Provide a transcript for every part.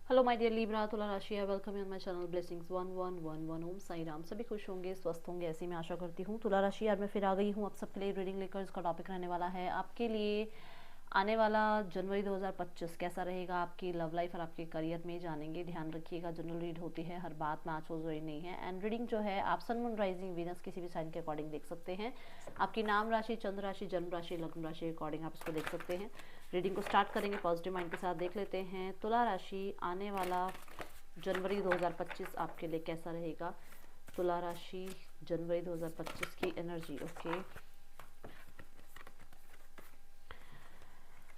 Hello my dear Libra, तुला राशि है। Welcome you on my channel blessings 1111। ओम साई राम। सभी खुश होंगे, स्वस्थ होंगे, ऐसी मैं आशा करती हूँ। तुला राशि यार मैं फिर आ गई हूँ आप सबके लिए रीडिंग लेकर। इसका टॉपिक रहने वाला है आपके लिए आने वाला जनवरी 2025 कैसा रहेगा आपकी लव लाइफ और आपके करियर में, जानेंगे। ध्यान रखिएगा, जनरल रीड होती है, हर बात मैच हो जरूरी नहीं है। एंड रीडिंग जो है आप सन मून राइजिंग वीनस किसी भी साइन के अकॉर्डिंग देख सकते हैं। आपकी नाम राशि, चंद्र राशि, जन्म राशि, लग्न राशि के अकॉर्डिंग आप इसको देख सकते हैं। रीडिंग को स्टार्ट करेंगे पॉजिटिव माइंड के साथ। देख लेते हैं तुला राशि आने वाला जनवरी 2025 आपके लिए कैसा रहेगा। तुला राशि जनवरी 2025 की एनर्जी। Okay,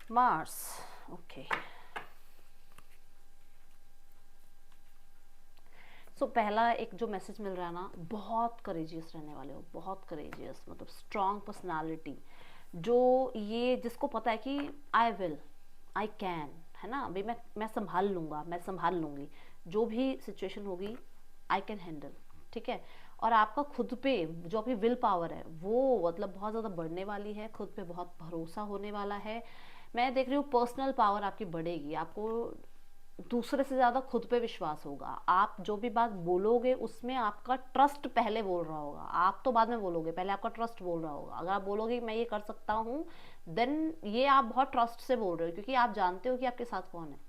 Mars. ओके, सो पहला एक जो मैसेज मिल रहा है ना, बहुत करेजियस रहने वाले हो, बहुत करेजियस, मतलब स्ट्रॉन्ग पर्सनालिटी। जो ये जिसको पता है कि आई विल, आई कैन, है ना, अभी मैं संभाल लूँगा, मैं संभाल लूँगी, जो भी सिचुएशन होगी आई कैन हैंडल। ठीक है। और आपका खुद पे जो आपकी विल पावर है वो मतलब बहुत ज़्यादा बढ़ने वाली है, खुद पे बहुत भरोसा होने वाला है। मैं देख रही हूँ पर्सनल पावर आपकी बढ़ेगी, आपको दूसरे से ज़्यादा खुद पे विश्वास होगा। आप जो भी बात बोलोगे उसमें आपका ट्रस्ट पहले बोल रहा होगा, आप तो बाद में बोलोगे, पहले आपका ट्रस्ट बोल रहा होगा। अगर आप बोलोगे मैं ये कर सकता हूँ, देन ये आप बहुत ट्रस्ट से बोल रहे हो, क्योंकि आप जानते हो कि आपके साथ कौन है।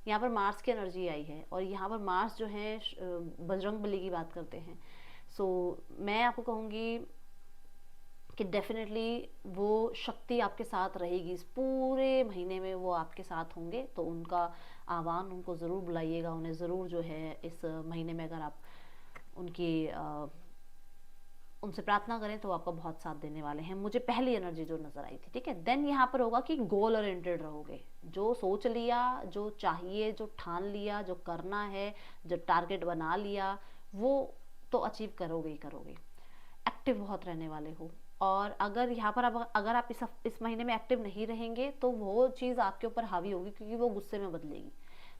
यहाँ पर मार्स की एनर्जी आई है, और यहाँ पर मार्स जो है बजरंग बली की बात करते हैं। सो मैं आपको कहूँगी कि डेफिनेटली वो शक्ति आपके साथ रहेगी, इस पूरे महीने में वो आपके साथ होंगे। तो उनका आह्वान, उनको ज़रूर बुलाइएगा, उन्हें ज़रूर जो है इस महीने में अगर आप उनकी उनसे प्रार्थना करें तो आपका बहुत साथ देने वाले हैं। मुझे पहली एनर्जी जो नज़र आई थी। ठीक है। देन यहाँ पर होगा कि गोल ओरिएंटेड रहोगे, जो सोच लिया, जो चाहिए, जो ठान लिया, जो करना है, जो टारगेट बना लिया, वो तो अचीव करोगे ही करोगे। एक्टिव बहुत रहने वाले हो। और अगर यहाँ पर अब अगर आप इस महीने में एक्टिव नहीं रहेंगे तो वो चीज़ आपके ऊपर हावी होगी, क्योंकि वो गुस्से में बदलेगी।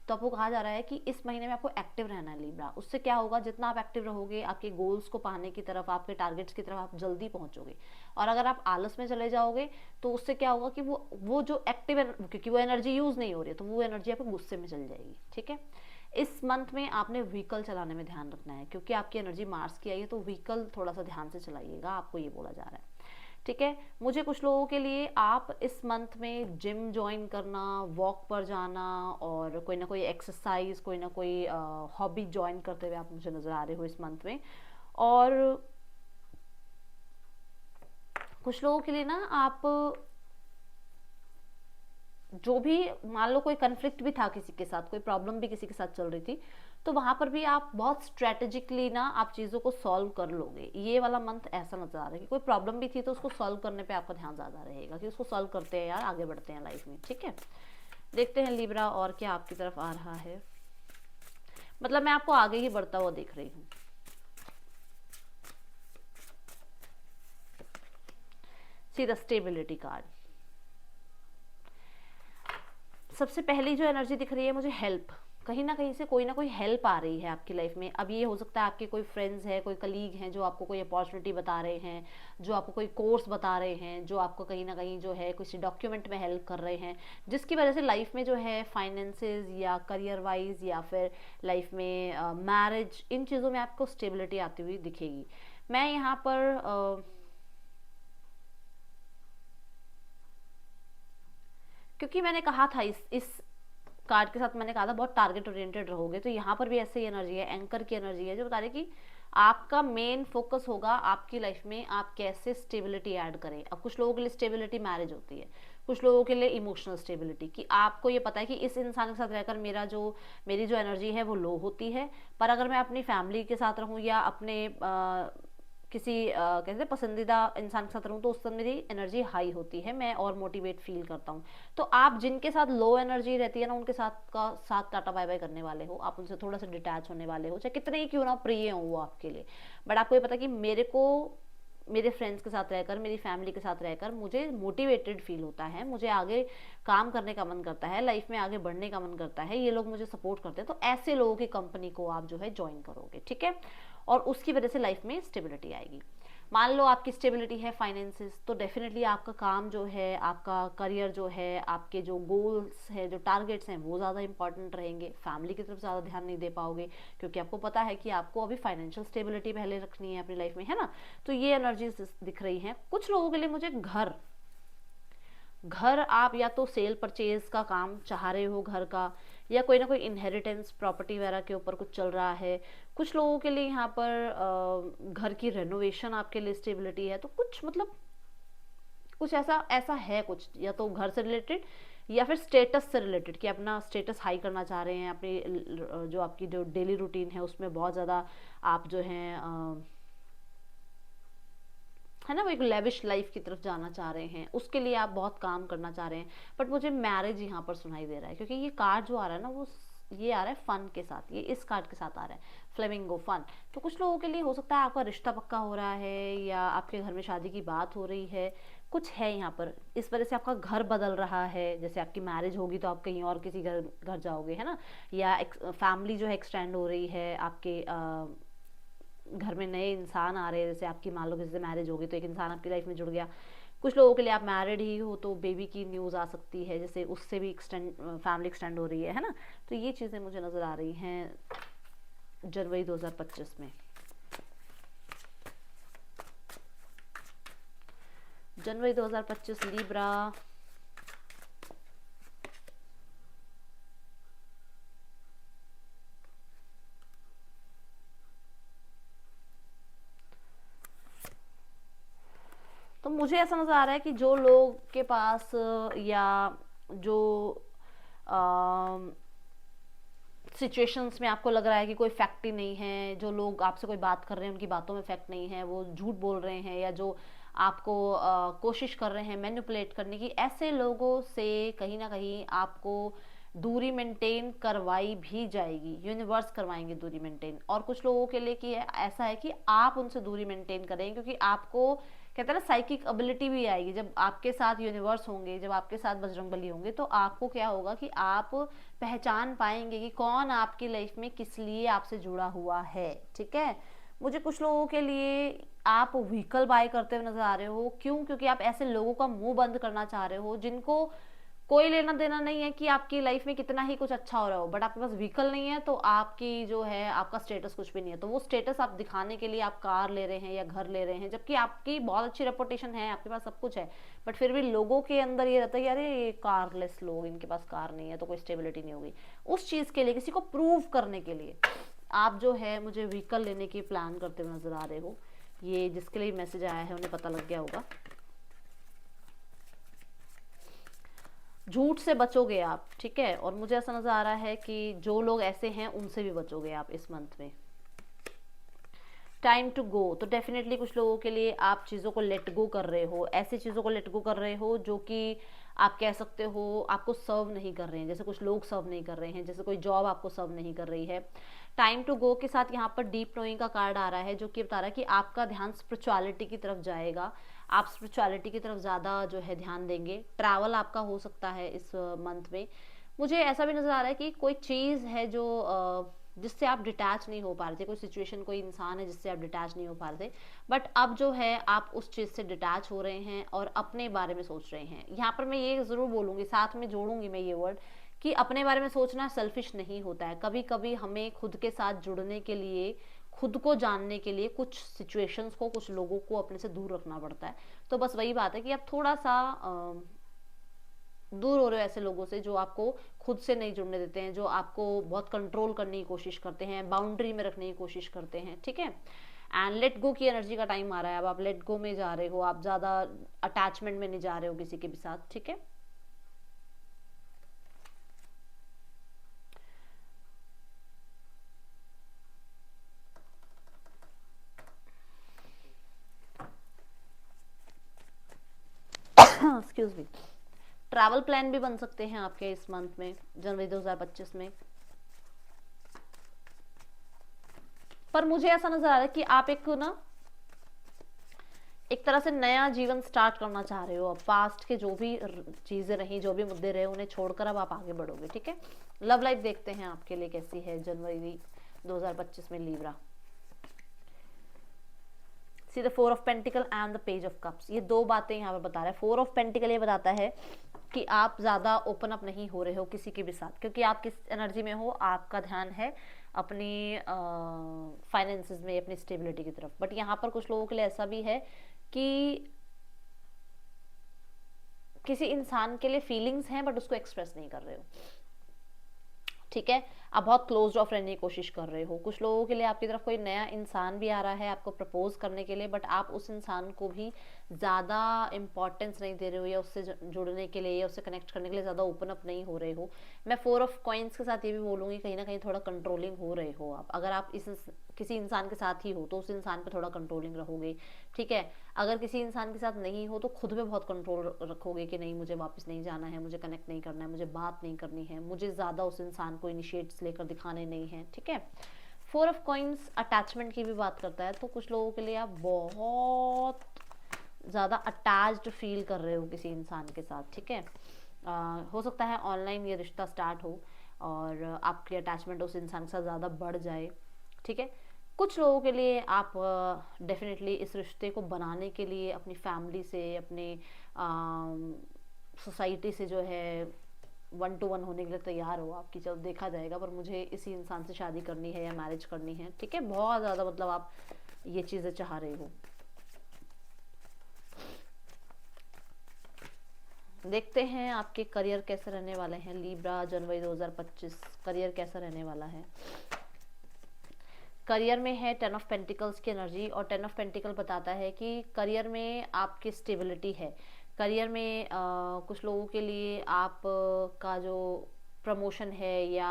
तो आपको कहा जा रहा है कि इस महीने में आपको एक्टिव रहना है लिब्रा। उससे क्या होगा, जितना आप एक्टिव रहोगे आपके गोल्स को पाने की तरफ, आपके टारगेट्स की तरफ आप जल्दी पहुंचोगे। और अगर आप आलस में चले जाओगे तो उससे क्या होगा कि वो जो एक्टिव, क्योंकि वो एनर्जी यूज़ नहीं हो रही है, तो वो एनर्जी आपको गुस्से में चल जाएगी। ठीक है। इस मंथ में आपने व्हीकल चलाने में ध्यान रखना है, क्योंकि आपकी एनर्जी मार्स की आई है, तो व्हीकल थोड़ा सा ध्यान से चलाइएगा, आपको ये बोला जा रहा है। ठीक है। मुझे कुछ लोगों के लिए आप इस मंथ में जिम ज्वाइन करना, वॉक पर जाना, और कोई ना कोई एक्सरसाइज, कोई ना कोई हॉबी ज्वाइन करते हुए आप मुझे नज़र आ रहे हो इस मंथ में। और कुछ लोगों के लिए ना आप जो भी, मान लो कोई कन्फ्लिक्ट भी था किसी के साथ, कोई प्रॉब्लम भी किसी के साथ चल रही थी, तो वहां पर भी आप बहुत स्ट्रेटेजिकली ना आप चीज़ों को सॉल्व कर लोगे। ये वाला मंथ ऐसा नजर आ रहा है कि कोई प्रॉब्लम भी थी तो उसको सॉल्व करने पे आपका ध्यान ज़्यादा रहेगा, कि उसको सॉल्व करते हैं यार, आगे बढ़ते हैं लाइफ में। ठीक है। देखते हैं लिब्रा और क्या आपकी तरफ आ रहा है। मतलब मैं आपको आगे ही बढ़ता हुआ देख रही हूँ। See the stability card. सबसे पहली जो एनर्जी दिख रही है मुझे, हेल्प। कहीं ना कहीं से कोई ना कोई हेल्प आ रही है आपकी लाइफ में। अब ये हो सकता है आपके कोई फ्रेंड्स हैं, कोई कलीग हैं जो आपको कोई अपॉर्चुनिटी बता रहे हैं, जो आपको कोई कोर्स बता रहे हैं, जो आपको कहीं ना कहीं जो है किसी डॉक्यूमेंट में हेल्प कर रहे हैं, जिसकी वजह से लाइफ में जो है फाइनेंसेस या करियर वाइज या फिर लाइफ में मैरिज, इन चीज़ों में आपको स्टेबिलिटी आती हुई दिखेगी। मैं यहाँ पर क्योंकि मैंने कहा था इस कार्ड के साथ, मैंने कहा था बहुत टारगेट ओरिएंटेड रहोगे, तो यहाँ पर भी ऐसे ही एनर्जी है, एंकर की एनर्जी है, जो बता रही कि आपका मेन फोकस होगा आपकी लाइफ में आप कैसे स्टेबिलिटी ऐड करें। अब कुछ लोगों के लिए स्टेबिलिटी मैरिज होती है, कुछ लोगों के लिए इमोशनल स्टेबिलिटी, कि आपको ये पता है कि इस इंसान के साथ रहकर मेरी जो एनर्जी है वो लो होती है, पर अगर मैं अपनी फैमिली के साथ रहूँ या अपने किसी कैसे पसंदीदा इंसान के साथ रहूँ तो उस समय मेरी एनर्जी हाई होती है, मैं और मोटिवेट फील करता हूँ। तो आप जिनके साथ लो एनर्जी रहती है ना, उनके साथ टाटा बाय बाय करने वाले हो, आप उनसे थोड़ा सा डिटैच होने वाले हो, चाहे कितने ही क्यों ना प्रिय हो वो आपके लिए। बट आपको ये पता कि मेरे को मेरे फ्रेंड्स के साथ रहकर, मेरी फैमिली के साथ रहकर मुझे मोटिवेटेड फील होता है, मुझे आगे काम करने का मन करता है, लाइफ में आगे बढ़ने का मन करता है, ये लोग मुझे सपोर्ट करते हैं। तो ऐसे लोगों की कंपनी को आप जो है ज्वाइन करोगे। ठीक है। और उसकी वजह से लाइफ में स्टेबिलिटी आएगी। मान लो आपकी स्टेबिलिटी है फाइनेंसिस, तो डेफिनेटली आपका काम जो है, आपका करियर जो है, आपके जो गोल्स है, जो टारगेट्स हैं, वो ज़्यादा इंपॉर्टेंट रहेंगे। फैमिली की तरफ ज़्यादा ध्यान नहीं दे पाओगे, क्योंकि आपको पता है कि आपको अभी फाइनेंशियल स्टेबिलिटी पहले रखनी है अपनी लाइफ में, है ना। तो ये एनर्जीज दिख रही हैं। कुछ लोगों के लिए मुझे घर घर आप या तो सेल परचेज का काम चाह रहे हो घर का, या कोई ना कोई इनहेरिटेंस प्रॉपर्टी वगैरह के ऊपर कुछ चल रहा है। कुछ लोगों के लिए यहाँ पर घर की रेनोवेशन आपके लिए स्टेबिलिटी है। तो कुछ मतलब कुछ ऐसा ऐसा है, कुछ या तो घर से रिलेटेड या फिर स्टेटस से रिलेटेड, कि अपना स्टेटस हाई करना चाह रहे हैं, अपनी जो आपकी जो डेली रूटीन है उसमें बहुत ज़्यादा आप जो है ना, वो एक लेविश लाइफ की तरफ जाना चाह रहे हैं, उसके लिए आप बहुत काम करना चाह रहे हैं। बट मुझे मैरिज यहाँ पर सुनाई दे रहा है, क्योंकि ये कार्ड जो आ रहा है ना, वो ये आ रहा है फन के साथ, ये इस कार्ड के साथ आ रहा है, फ्लेमिंगो फन। तो कुछ लोगों के लिए हो सकता है आपका रिश्ता पक्का हो रहा है, या आपके घर में शादी की बात हो रही है, कुछ है यहाँ पर। इस वजह से आपका घर बदल रहा है, जैसे आपकी मैरिज होगी तो आप कहीं और किसी घर घर जाओगे, है ना। या फैमिली जो है एक्सटेंड हो रही है, आपके घर में नए इंसान आ रहे हैं, जैसे आपकी मान लो किसी से मैरिज होगी तो एक इंसान आपकी लाइफ में जुड़ गया। कुछ लोगों के लिए आप मैरिड ही हो तो बेबी की न्यूज़ आ सकती है, जैसे उससे भी एक्सटेंड फैमिली एक्सटेंड हो रही है ना। तो ये चीज़ें मुझे नज़र आ रही हैं जनवरी 2025 में। जनवरी 2025 लीब्रा। तो मुझे ऐसा नज़र आ रहा है कि जो लोग के पास या जो सिचुएशंस में आपको लग रहा है कि कोई फैक्ट ही नहीं है, जो लोग आपसे कोई बात कर रहे हैं उनकी बातों में फैक्ट नहीं है, वो झूठ बोल रहे हैं, या जो आपको कोशिश कर रहे हैं मैनिपुलेट करने की, ऐसे लोगों से कहीं ना कहीं आपको दूरी मेंटेन करवाई भी जाएगी, यूनिवर्स करवाएंगे दूरी मेंटेन। और कुछ लोगों के लिए कि ऐसा है कि आप उनसे दूरी मेंटेन करें, क्योंकि आपको कहते हैं ना साइकिक एबिलिटी भी आएगी जब आपके साथ यूनिवर्स होंगे, जब आपके साथ बजरंगबली होंगे, तो आपको क्या होगा कि आप पहचान पाएंगे कि कौन आपकी लाइफ में किस लिए आपसे जुड़ा हुआ है। ठीक है। मुझे कुछ लोगों के लिए आप व्हीकल बाय करते हुए नजर आ रहे हो, क्यों? क्योंकि आप ऐसे लोगों का मुंह बंद करना चाह रहे हो जिनको कोई लेना देना नहीं है कि आपकी लाइफ में कितना ही कुछ अच्छा हो रहा हो, बट आपके पास व्हीकल नहीं है तो आपकी जो है आपका स्टेटस कुछ भी नहीं है। तो वो स्टेटस आप दिखाने के लिए आप कार ले रहे हैं या घर ले रहे हैं, जबकि आपकी बहुत अच्छी रेपुटेशन है, आपके पास सब कुछ है, बट फिर भी लोगों के अंदर ये रहता है कि अरे ये कारलेस लोग, इनके पास कार नहीं है तो कोई स्टेबिलिटी नहीं होगी। उस चीज़ के लिए, किसी को प्रूव करने के लिए आप जो है मुझे व्हीकल लेने की प्लान करते हुए नजर आ रहे हो। ये जिसके लिए मैसेज आया है उन्हें पता लग गया होगा। झूठ से बचोगे आप, ठीक है। और मुझे ऐसा नजर आ रहा है कि जो लोग ऐसे हैं उनसे भी बचोगे आप इस मंथ में। टाइम टू गो, तो डेफिनेटली कुछ लोगों के लिए आप चीज़ों को लेट गो कर रहे हो, ऐसी चीज़ों को लेट गो कर रहे हो जो कि आप कह सकते हो आपको सर्व नहीं कर रहे हैं, जैसे कुछ लोग सर्व नहीं कर रहे हैं, जैसे कोई जॉब आपको सर्व नहीं कर रही है। टाइम टू गो के साथ यहाँ पर डीप नोइंग का कार्ड आ रहा है, जो कि बता रहा है कि आपका ध्यान स्पिरिचुअलिटी की तरफ जाएगा, आप स्पिरिचुअलिटी की तरफ ज़्यादा जो है ध्यान देंगे। ट्रैवल आपका हो सकता है इस मंथ में। मुझे ऐसा भी नज़र आ रहा है कि कोई चीज़ है जो जिससे आप डिटैच नहीं हो पा रहे थे, कोई सिचुएशन, कोई इंसान है जिससे आप डिटैच नहीं हो पा रहे थे, बट अब जो है आप उस चीज़ से डिटैच हो रहे हैं और अपने बारे में सोच रहे हैं। यहाँ पर मैं ये ज़रूर बोलूँगी, साथ में जोड़ूंगी मैं ये वर्ड, कि अपने बारे में सोचना सेल्फिश नहीं होता है। कभी कभी हमें खुद के साथ जुड़ने के लिए, खुद को जानने के लिए कुछ सिचुएशंस को, कुछ लोगों को अपने से दूर रखना पड़ता है। तो बस वही बात है कि आप थोड़ा सा दूर हो रहे हो ऐसे लोगों से जो आपको खुद से नहीं जुड़ने देते हैं, जो आपको बहुत कंट्रोल करने की कोशिश करते हैं, बाउंड्री में रखने की कोशिश करते हैं। ठीक है। एंड लेट गो की एनर्जी का टाइम आ रहा है, अब आप लेट गो में जा रहे हो, आप ज़्यादा अटैचमेंट में नहीं जा रहे हो किसी के भी साथ। ठीक है। Excuse me. ट्रैवल प्लान भी बन सकते हैं आपके इस मंथ में, जनवरी 2025 में। पर मुझे ऐसा नजर आ रहा है कि आप एक तरह से नया जीवन स्टार्ट करना चाह रहे हो। अब पास्ट के जो भी चीजें रही, जो भी मुद्दे रहे, उन्हें छोड़कर अब आप आगे बढ़ोगे। ठीक है। लव लाइफ देखते हैं आपके लिए कैसी है जनवरी 2025 में Libra. See the 4 of pentacle and the page of cups, ये दो बातें यहाँ पर बता रहा है। 4 ऑफ पेंटिकल ये बताता है कि आप ज़्यादा ओपन अप नहीं हो रहे हो किसी के भी साथ, क्योंकि आप किस एनर्जी में हो, आपका ध्यान है अपनी फाइनेंसेस में, अपनी स्टेबिलिटी की तरफ। बट यहाँ पर कुछ लोगों के लिए ऐसा भी है कि किसी इंसान के लिए फीलिंग्स हैं बट उसको एक्सप्रेस नहीं कर रहे हो, ठीक है। आप बहुत क्लोज ऑफ रहने की कोशिश कर रहे हो। कुछ लोगों के लिए आपकी तरफ कोई नया इंसान भी आ रहा है आपको प्रपोज करने के लिए, बट आप उस इंसान को भी ज़्यादा इंपॉर्टेंस नहीं दे रहे हो, या उससे जुड़ने के लिए या उससे कनेक्ट करने के लिए ज़्यादा ओपन अप नहीं हो रहे हो। मैं 4 ऑफ कॉइन्स के साथ ये भी बोलूँगी, कहीं ना कहीं थोड़ा कंट्रोलिंग हो रहे हो आप। अगर आप इस किसी इंसान के साथ ही हो तो उस इंसान पे थोड़ा कंट्रोलिंग रहोगे, ठीक है। अगर किसी इंसान के साथ नहीं हो तो खुद पे बहुत कंट्रोल रखोगे कि नहीं, मुझे वापस नहीं जाना है, मुझे कनेक्ट नहीं करना है, मुझे बात नहीं करनी है, मुझे ज़्यादा उस इंसान को इनिशिएट्स लेकर दिखाने नहीं है, ठीक है। 4 ऑफ कॉइन्स अटैचमेंट की भी बात करता है, तो कुछ लोगों के लिए आप बहुत ज़्यादा अटैच्ड फील कर रहे हो किसी इंसान के साथ, ठीक है। हो सकता है ऑनलाइन ये रिश्ता स्टार्ट हो और आपकी अटैचमेंट उस इंसान के साथ ज़्यादा बढ़ जाए, ठीक है। कुछ लोगों के लिए आप डेफिनेटली इस रिश्ते को बनाने के लिए अपनी फैमिली से, अपने सोसाइटी से जो है 1 to 1 होने के लिए तैयार हो आपकी, चलो देखा जाएगा, पर मुझे इसी इंसान से शादी करनी है या मैरिज करनी है, ठीक है। बहुत ज़्यादा मतलब आप ये चीज़ें चाह रहे हो। देखते हैं आपके करियर कैसे रहने वाले हैं लीब्रा, जनवरी 2025 करियर कैसा रहने वाला है। करियर में है 10 ऑफ पेंटिकल्स की एनर्जी, और 10 ऑफ पेंटिकल बताता है कि करियर में आपकी स्टेबिलिटी है। करियर में कुछ लोगों के लिए आप का जो प्रमोशन है, या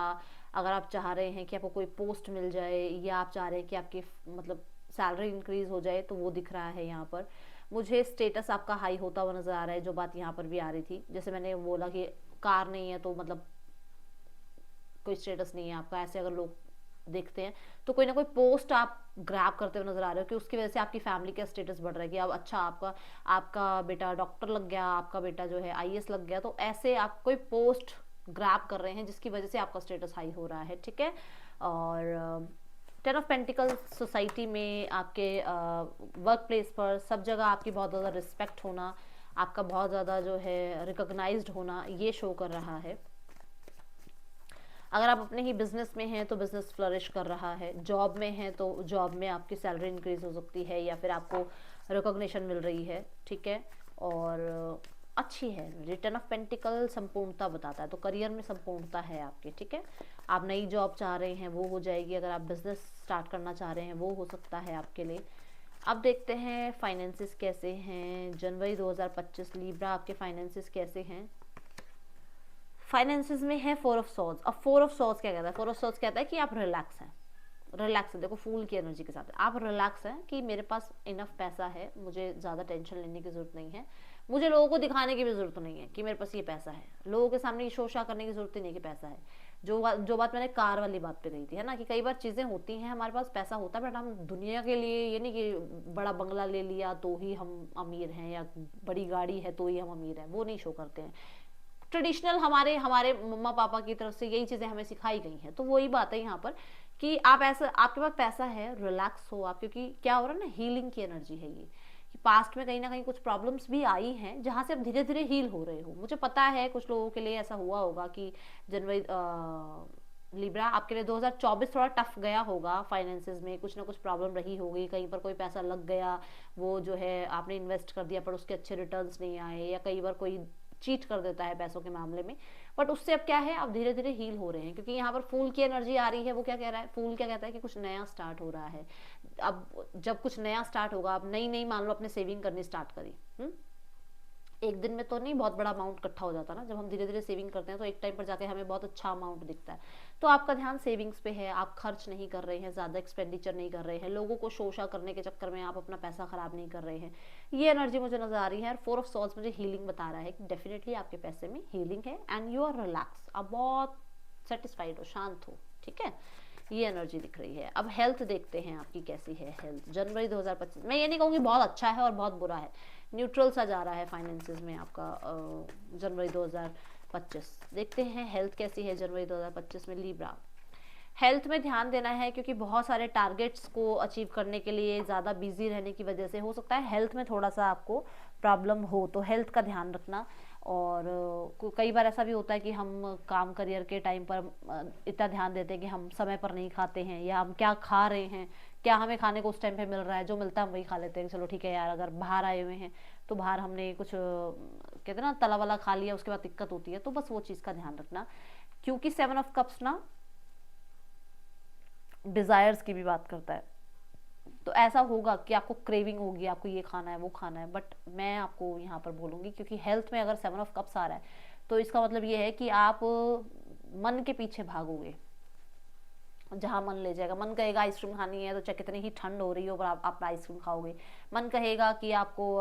अगर आप चाह रहे हैं कि आपको कोई पोस्ट मिल जाए, या आप चाह रहे हैं कि आपकी मतलब सैलरी इंक्रीज हो जाए, तो वो दिख रहा है यहाँ पर। मुझे स्टेटस आपका हाई होता हुआ नज़र आ रहा है, जो बात यहाँ पर भी आ रही थी। जैसे मैंने बोला कि कार नहीं है तो मतलब कोई स्टेटस नहीं है आपका, ऐसे अगर लोग देखते हैं तो कोई ना कोई पोस्ट आप ग्रैब करते हुए नजर आ रहे हो कि उसकी वजह से आपकी फैमिली का स्टेटस बढ़ रहा है कि अब अच्छा आपका बेटा डॉक्टर लग गया, आपका बेटा जो है आईएएस लग गया, तो ऐसे आप कोई पोस्ट ग्रैब कर रहे हैं जिसकी वजह से आपका स्टेटस हाई हो रहा है, ठीक है। और 10 ऑफ पेंटिकल सोसाइटी में, आपके वर्क प्लेस पर, सब जगह आपकी बहुत ज़्यादा रिस्पेक्ट होना, आपका बहुत ज़्यादा जो है रिकॉग्नाइज्ड होना, ये शो कर रहा है। अगर आप अपने ही बिजनेस में हैं तो बिजनेस फ्लरिश कर रहा है, जॉब में हैं तो जॉब में आपकी सैलरी इंक्रीज हो सकती है, या फिर आपको रिकॉग्निशन मिल रही है, ठीक है। और अच्छी है। रिटर्न ऑफ पेंटिकल संपूर्णता बताता है, तो करियर में संपूर्णता है आपके, ठीक है। आप नई जॉब चाह रहे हैं वो हो जाएगी, अगर आप बिजनेस स्टार्ट करना चाह रहे हैं वो हो सकता है आपके लिए। अब देखते हैं फाइनेंसिस कैसे हैं जनवरी 2025 लीब्रा, आपके फाइनेंसिस कैसे हैं। फाइनेंसिस में है 4 ऑफ सॉर्ड्स। अब 4 ऑफ सॉर्ड्स क्या कहता है, 4 ऑफ सॉर्ड्स कहता है कि आप रिलैक्स हैं, रिलैक्स है। देखो फूल की एनर्जी के साथ आप रिलैक्स हैं कि मेरे पास इनफ पैसा है, मुझे ज़्यादा टेंशन लेने की ज़रूरत नहीं है, मुझे लोगों को दिखाने की भी ज़रूरत नहीं है कि मेरे पास ये पैसा है, लोगों के सामने शोशा करने की ज़रूरत ही नहीं कि पैसा है। जो बात मैंने कार वाली बात पे कही थी, है ना, कि कई बार चीज़ें होती हैं, हमारे पास पैसा होता है बट हम दुनिया के लिए, ये नहीं कि बड़ा बंगला ले लिया तो ही हम अमीर हैं, या बड़ी गाड़ी है तो ही हम अमीर हैं, वो नहीं शो करते हैं। ट्रेडिशनल हमारे हमारे मम्मा पापा की तरफ से यही चीज़ें हमें सिखाई गई हैं, तो वही बात है यहाँ पर कि आप ऐसा, आपके पास पैसा है, रिलैक्स हो आप, क्योंकि क्या हो रहा है ना, हीलिंग की एनर्जी है ये, कि पास्ट में कहीं ना कहीं कुछ प्रॉब्लम्स भी आई हैं जहाँ से आप धीरे धीरे हील हो रहे हो। मुझे पता है कुछ लोगों के लिए ऐसा हुआ होगा कि जनवरी लिब्रा आपके लिए 2024 थोड़ा टफ गया होगा, फाइनेंसेस में कुछ ना कुछ प्रॉब्लम रही होगी, कहीं पर कोई पैसा लग गया, वो जो है आपने इन्वेस्ट कर दिया पर उसके अच्छे रिटर्न्स नहीं आए, या कई बार कोई चीट कर देता है पैसों के मामले में। बट उससे अब क्या है, अब धीरे धीरे हील हो रहे हैं, क्योंकि यहाँ पर फूल की एनर्जी आ रही है। वो क्या कह रहा है, फूल क्या कहता है कि कुछ नया स्टार्ट हो रहा है। अब जब कुछ नया स्टार्ट होगा, अब नई नई मान लो अपने सेविंग करनी स्टार्ट करी, एक दिन में तो नहीं बहुत बड़ा अमाउंट इकट्ठा हो जाता ना, जब हम धीरे धीरे सेविंग करते हैं तो एक टाइम पर जाके हमें बहुत अच्छा अमाउंट दिखता है। तो आपका ध्यान सेविंग्स पे है, आप खर्च नहीं कर रहे हैं, ज़्यादा एक्सपेंडिचर नहीं कर रहे हैं, लोगों को शोशा करने के चक्कर में आप अपना पैसा खराब नहीं कर रहे हैं, ये एनर्जी मुझे नजर आ रही है। और 4 ऑफ सॉर्ड्स मुझे हीलिंग बता रहा है कि डेफिनेटली आपके पैसे में हीलिंग है, एंड यू आर रिलैक्स, आप बहुत सेटिस्फाइड हो, शांत हो, ठीक है, ये एनर्जी दिख रही है। अब हेल्थ देखते हैं आपकी कैसी है हेल्थ जनवरी 2025। मैं ये नहीं कहूँगी बहुत अच्छा है और बहुत बुरा है, न्यूट्रल सा जा रहा है फाइनेंसेस में आपका जनवरी 2025। देखते हैं हेल्थ कैसी है जनवरी 2025 में लीब्रा। हेल्थ में ध्यान देना है, क्योंकि बहुत सारे टारगेट्स को अचीव करने के लिए ज़्यादा बिजी रहने की वजह से हो सकता है हेल्थ में थोड़ा सा आपको प्रॉब्लम हो, तो हेल्थ का ध्यान रखना। और कई बार ऐसा भी होता है कि हम काम करियर के टाइम पर इतना ध्यान देते हैं कि हम समय पर नहीं खाते हैं, या हम क्या खा रहे हैं, क्या हमें खाने को उस टाइम पे मिल रहा है, जो मिलता है हम वही खा लेते हैं, चलो ठीक है यार, अगर बाहर आए हुए हैं तो बाहर हमने कुछ कहते हैं ना तला वाला खा लिया, उसके बाद दिक्कत होती है, तो बस वो चीज़ का ध्यान रखना। क्योंकि 7 ऑफ कप्स ना डिजायर्स की भी बात करता है, तो ऐसा होगा कि आपको क्रेविंग होगी, आपको ये खाना है वो खाना है, बट मैं आपको यहाँ पर बोलूँगी, क्योंकि हेल्थ में अगर 7 ऑफ कप्स आ रहा है तो इसका मतलब ये है कि आप मन के पीछे भागोगे, जहाँ मन ले जाएगा। मन कहेगा आइसक्रीम खानी है तो चाहे कितनी ही ठंड हो रही हो पर आप आइसक्रीम खाओगे। मन कहेगा कि आपको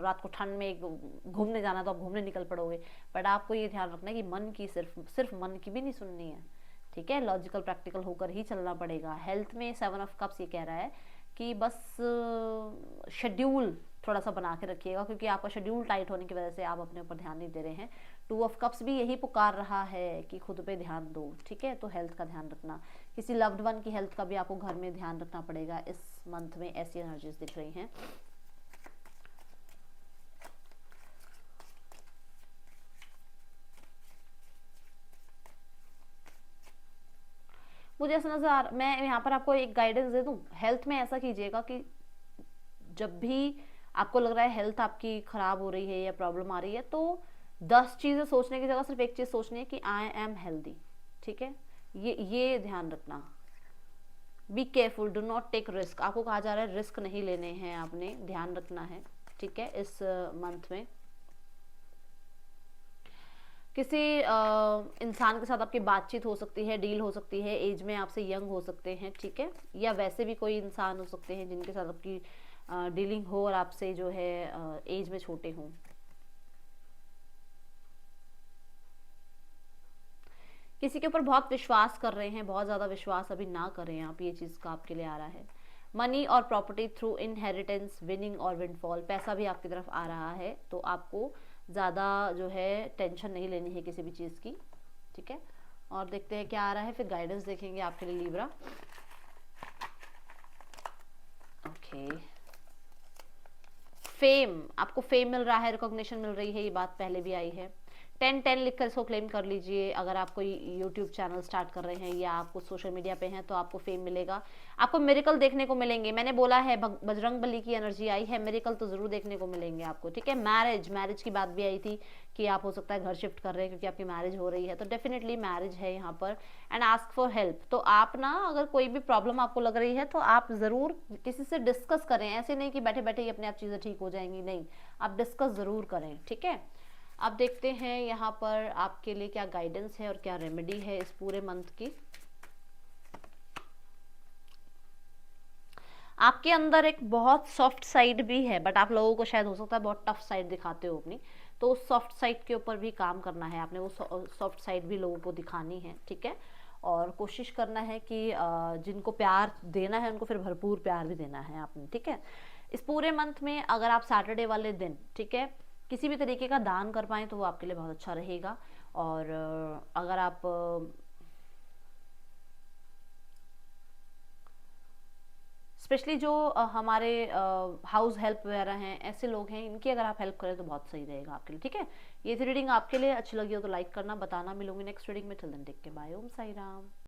रात को ठंड में घूमने जाना तो आप घूमने निकल पड़ोगे। बट आपको ये ध्यान रखना है कि मन की सिर्फ मन की भी नहीं सुननी है, ठीक है, लॉजिकल प्रैक्टिकल होकर ही चलना पड़ेगा। हेल्थ में 7 ऑफ कप्स ये कह रहा है कि बस शेड्यूल थोड़ा सा बना के रखिएगा, क्योंकि आपका शेड्यूल टाइट होने की वजह से आप अपने ऊपर ध्यान नहीं दे रहे हैं। 2 ऑफ कप्स भी यही पुकार रहा है कि खुद पे ध्यान दो, ठीक है, तो हेल्थ का ध्यान रखना। किसी लव्ड वन की हेल्थ का भी आपको घर में ध्यान रखना पड़ेगा, इस मंथ में ऐसी एनर्जीज दिख रही हैं। मुझे ऐसा नजर आ रहा, मैं यहाँ पर आपको एक गाइडेंस दे दूँ, हेल्थ में ऐसा कीजिएगा कि जब भी आपको लग रहा है हेल्थ आपकी खराब हो रही है या प्रॉब्लम आ रही है, तो 10 चीजें सोचने की जगह सिर्फ एक चीज सोचनी है कि आई एम हेल्दी, ठीक है, ये ध्यान रखना। Be careful, do not take risk, आपको कहा जा रहा है रिस्क नहीं लेने हैं, आपने ध्यान रखना है, ठीक है। इस मंथ में किसी इंसान के साथ आपकी बातचीत हो सकती है, डील हो सकती है, एज में आपसे यंग हो सकते हैं, ठीक है, या वैसे भी कोई इंसान हो सकते हैं जिनके साथ आपकी डीलिंग हो और आपसे जो है एज में छोटे हों। किसी के ऊपर बहुत विश्वास कर रहे हैं, बहुत ज़्यादा विश्वास अभी ना करें आप, ये चीज़ का आपके लिए आ रहा है। मनी और प्रॉपर्टी थ्रू इनहेरिटेंस, विनिंग और विंडफॉल, पैसा भी आपकी तरफ आ रहा है, तो आपको ज़्यादा जो है टेंशन नहीं लेनी है किसी भी चीज़ की, ठीक है। और देखते हैं क्या आ रहा है, फिर गाइडेंस देखेंगे आपके लिए लिब्रा। ओके, फेम, आपको फेम मिल रहा है, रिकॉग्निशन मिल रही है, ये बात पहले भी आई है। 10-10 लिखकर इसको क्लेम कर लीजिए। अगर आप कोई यूट्यूब चैनल स्टार्ट कर रहे हैं या आप कुछ सोशल मीडिया पे हैं तो आपको फेम मिलेगा, आपको मिरेकल देखने को मिलेंगे। मैंने बोला है बजरंग बली की एनर्जी आई है, मिरेकल तो जरूर देखने को मिलेंगे आपको, ठीक है। मैरिज की बात भी आई थी कि आप हो सकता है घर शिफ्ट कर रहे हैं क्योंकि आपकी मैरिज हो रही है, तो डेफिनेटली मैरिज है यहाँ पर। एंड आस्क फॉर हेल्प, तो आप ना अगर कोई भी प्रॉब्लम आपको लग रही है तो आप ज़रूर किसी से डिस्कस करें, ऐसे नहीं कि बैठे बैठे ही अपने आप चीज़ें ठीक हो जाएंगी, नहीं, आप डिस्कस ज़रूर करें, ठीक है। अब देखते हैं यहाँ पर आपके लिए क्या गाइडेंस है और क्या रेमेडी है इस पूरे मंथ की। आपके अंदर एक बहुत सॉफ्ट साइड भी है, बट आप लोगों को शायद हो सकता है बहुत टफ साइड दिखाते हो अपनी, तो उस सॉफ्ट साइड के ऊपर भी काम करना है आपने, वो सॉफ्ट साइड भी लोगों को दिखानी है, ठीक है। और कोशिश करना है कि जिनको प्यार देना है उनको फिर भरपूर प्यार भी देना है आपने, ठीक है। इस पूरे मंथ में अगर आप सैटरडे वाले दिन, ठीक है, किसी भी तरीके का दान कर पाएँ तो वो आपके लिए बहुत अच्छा रहेगा। और अगर आप स्पेशली जो हमारे हाउस हेल्प वगैरह हैं, ऐसे लोग हैं, इनकी अगर आप हेल्प करें तो बहुत सही रहेगा आपके लिए, ठीक है। ये थी रीडिंग, आपके लिए अच्छी लगी हो तो लाइक करना, बताना। मिलूंगी नेक्स्ट रीडिंग में, till then take care, bye, Om Sai Ram.